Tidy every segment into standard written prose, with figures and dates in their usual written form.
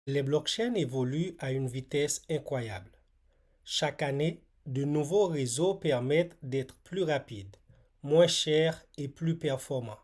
Les blockchains évoluent à une vitesse incroyable. Chaque année, de nouveaux réseaux permettent d'être plus rapides, moins chers et plus performants.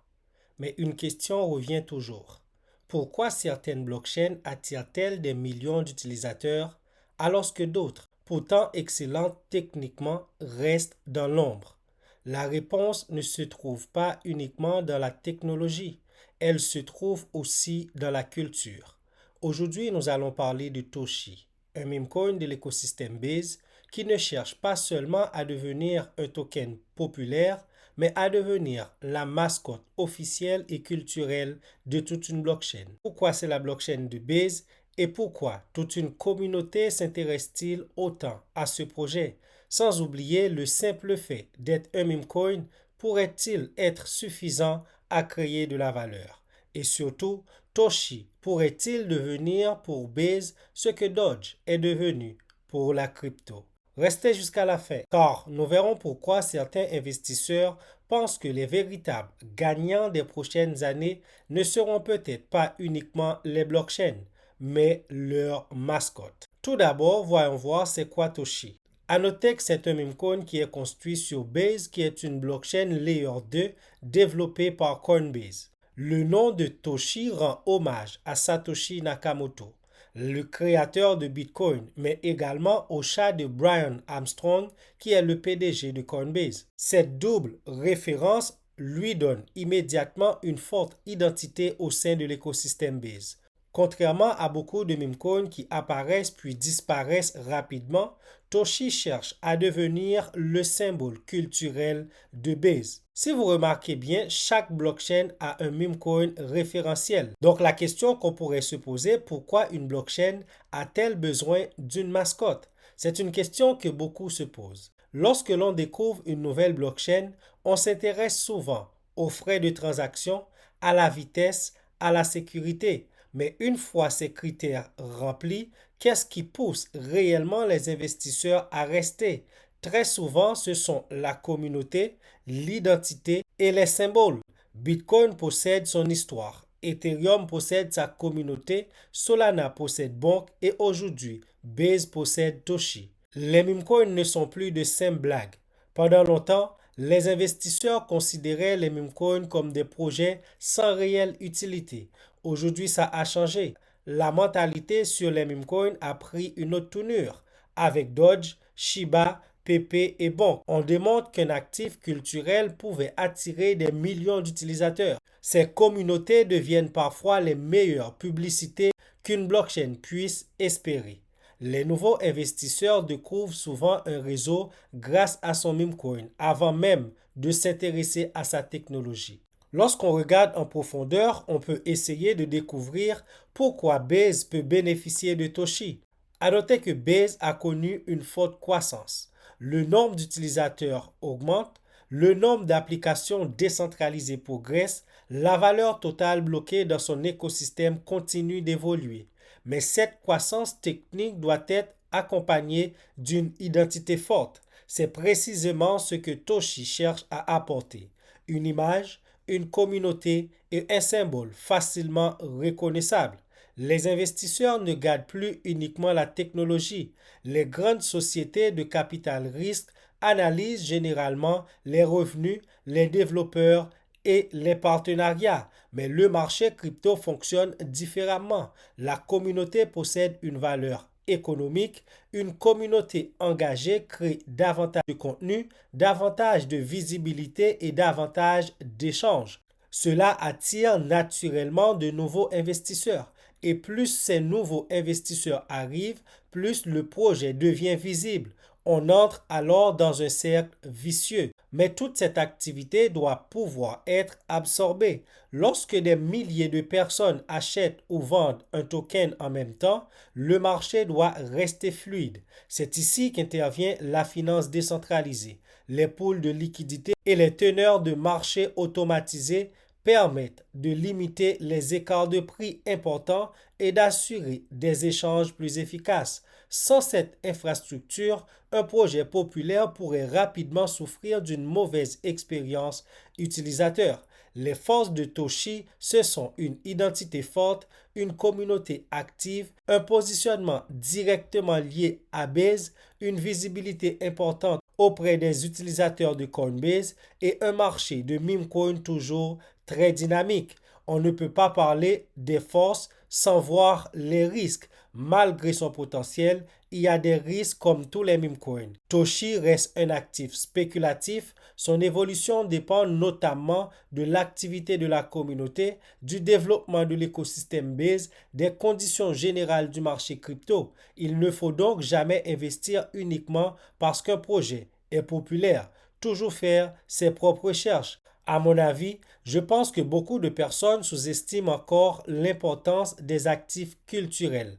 Mais une question revient toujours. Pourquoi certaines blockchains attirent-elles des millions d'utilisateurs alors que d'autres, pourtant excellentes techniquement, restent dans l'ombre? La réponse ne se trouve pas uniquement dans la technologie, elle se trouve aussi dans la culture. Aujourd'hui, nous allons parler de Toshi, un meme coin de l'écosystème Base qui ne cherche pas seulement à devenir un token populaire, mais à devenir la mascotte officielle et culturelle de toute une blockchain. Pourquoi c'est la blockchain de Base et pourquoi toute une communauté s'intéresse-t-il autant à ce projet? Sans oublier le simple fait d'être un meme coin pourrait-il être suffisant à créer de la valeur? Et surtout, Toshi pourrait-il devenir pour Base ce que Doge est devenu pour la crypto? Restez jusqu'à la fin, car nous verrons pourquoi certains investisseurs pensent que les véritables gagnants des prochaines années ne seront peut-être pas uniquement les blockchains, mais leurs mascottes. Tout d'abord, voyons voir c'est quoi Toshi. À noter que c'est un meme coin qui est construit sur Base, qui est une blockchain Layer 2 développée par Coinbase. Le nom de Toshi rend hommage à Satoshi Nakamoto, le créateur de Bitcoin, mais également au chat de Brian Armstrong, qui est le PDG de Coinbase. Cette double référence lui donne immédiatement une forte identité au sein de l'écosystème Base. Contrairement à beaucoup de meme coins qui apparaissent puis disparaissent rapidement, Toshi cherche à devenir le symbole culturel de Base. Si vous remarquez bien, chaque blockchain a un meme coin référentiel. Donc la question qu'on pourrait se poser, pourquoi une blockchain a-t-elle besoin d'une mascotte? C'est une question que beaucoup se posent. Lorsque l'on découvre une nouvelle blockchain, on s'intéresse souvent aux frais de transaction, à la vitesse, à la sécurité. Mais une fois ces critères remplis, qu'est-ce qui pousse réellement les investisseurs à rester? Très souvent, ce sont la communauté, l'identité et les symboles. Bitcoin possède son histoire, Ethereum possède sa communauté, Solana possède Bonk et aujourd'hui, Base possède Toshi. Les meme coins ne sont plus de simples blagues. Pendant longtemps, les investisseurs considéraient les meme coins comme des projets sans réelle utilité. Aujourd'hui, ça a changé. La mentalité sur les meme coins a pris une autre tournure. Avec Doge, Shiba, PP et Bonk, on démontre qu'un actif culturel pouvait attirer des millions d'utilisateurs. Ces communautés deviennent parfois les meilleures publicités qu'une blockchain puisse espérer. Les nouveaux investisseurs découvrent souvent un réseau grâce à son meme coin avant même de s'intéresser à sa technologie. Lorsqu'on regarde en profondeur, on peut essayer de découvrir pourquoi Base peut bénéficier de Toshi. À noter que Base a connu une forte croissance. Le nombre d'utilisateurs augmente, le nombre d'applications décentralisées progresse, la valeur totale bloquée dans son écosystème continue d'évoluer. Mais cette croissance technique doit être accompagnée d'une identité forte. C'est précisément ce que Toshi cherche à apporter. Une image, une communauté et un symbole facilement reconnaissable. Les investisseurs ne gardent plus uniquement la technologie. Les grandes sociétés de capital risque analysent généralement les revenus, les développeurs et les partenariats. Mais le marché crypto fonctionne différemment. La communauté possède une valeur économique, une communauté engagée crée davantage de contenu, davantage de visibilité et davantage d'échanges. Cela attire naturellement de nouveaux investisseurs. Et plus ces nouveaux investisseurs arrivent, plus le projet devient visible. On entre alors dans un cercle vicieux. Mais toute cette activité doit pouvoir être absorbée. Lorsque des milliers de personnes achètent ou vendent un token en même temps, le marché doit rester fluide. C'est ici qu'intervient la finance décentralisée. Les pools de liquidité et les teneurs de marché automatisés permettent de limiter les écarts de prix importants et d'assurer des échanges plus efficaces. Sans cette infrastructure, un projet populaire pourrait rapidement souffrir d'une mauvaise expérience utilisateur. Les forces de Toshi, ce sont une identité forte, une communauté active, un positionnement directement lié à Base, une visibilité importante auprès des utilisateurs de Coinbase et un marché de meme coin toujours très dynamique. On ne peut pas parler des forces sans voir les risques. Malgré son potentiel, il y a des risques comme tous les meme coins. Toshi reste un actif spéculatif. Son évolution dépend notamment de l'activité de la communauté, du développement de l'écosystème Base, des conditions générales du marché crypto. Il ne faut donc jamais investir uniquement parce qu'un projet est populaire. Toujours faire ses propres recherches. À mon avis, je pense que beaucoup de personnes sous-estiment encore l'importance des actifs culturels.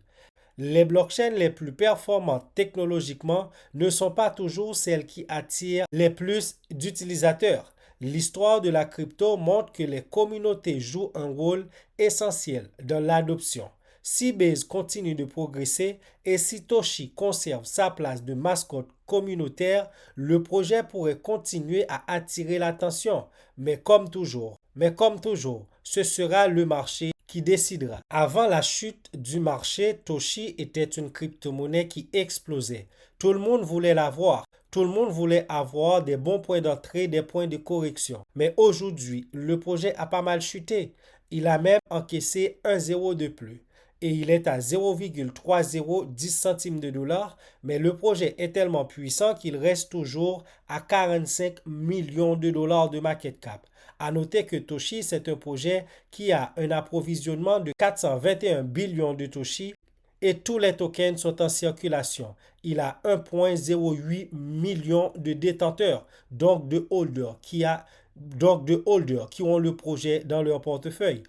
Les blockchains les plus performantes technologiquement ne sont pas toujours celles qui attirent les plus d'utilisateurs. L'histoire de la crypto montre que les communautés jouent un rôle essentiel dans l'adoption. Si Base continue de progresser et si Toshi conserve sa place de mascotte communautaire, le projet pourrait continuer à attirer l'attention. Mais comme toujours, ce sera le marché qui décidera. Avant la chute du marché, Toshi était une crypto-monnaie qui explosait. Tout le monde voulait l'avoir. Tout le monde voulait avoir des bons points d'entrée, des points de correction. Mais aujourd'hui, le projet a pas mal chuté. Il a même encaissé un zéro de plus. Et il est à 0,3010 centimes de dollars, mais le projet est tellement puissant qu'il reste toujours à 45 millions de dollars de market cap. À noter que Toshi, c'est un projet qui a un approvisionnement de 421 billions de Toshi et tous les tokens sont en circulation. Il a 1,08 million de détenteurs, donc de holders qui ont le projet dans leur portefeuille.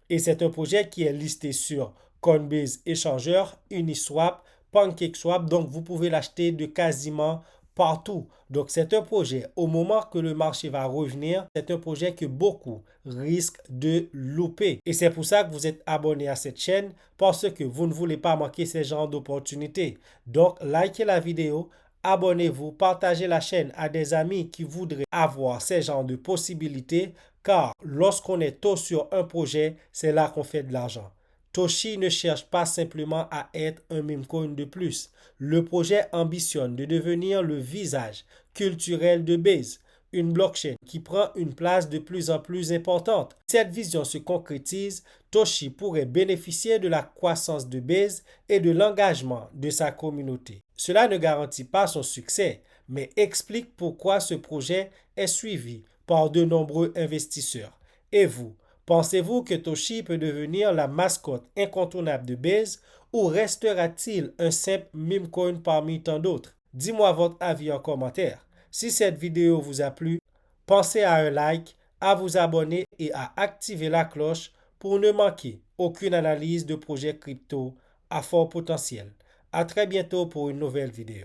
Et c'est un projet qui est listé sur Coinbase Échangeur, Uniswap, PancakeSwap. Donc, vous pouvez l'acheter de quasiment partout. Donc, c'est un projet, au moment que le marché va revenir, c'est un projet que beaucoup risquent de louper. Et c'est pour ça que vous êtes abonné à cette chaîne, parce que vous ne voulez pas manquer ces genres d'opportunités. Donc, likez la vidéo, abonnez-vous, partagez la chaîne à des amis qui voudraient avoir ces genres de possibilités, car lorsqu'on est tôt sur un projet, c'est là qu'on fait de l'argent. Toshi ne cherche pas simplement à être un meme coin de plus. Le projet ambitionne de devenir le visage culturel de Base, une blockchain qui prend une place de plus en plus importante. Si cette vision se concrétise, Toshi pourrait bénéficier de la croissance de Base et de l'engagement de sa communauté. Cela ne garantit pas son succès, mais explique pourquoi ce projet est suivi par de nombreux investisseurs. Et vous, pensez-vous que Toshi peut devenir la mascotte incontournable de Base ou restera-t-il un simple meme coin parmi tant d'autres? Dis-moi votre avis en commentaire. Si cette vidéo vous a plu, pensez à un like, à vous abonner et à activer la cloche pour ne manquer aucune analyse de projet crypto à fort potentiel. À très bientôt pour une nouvelle vidéo.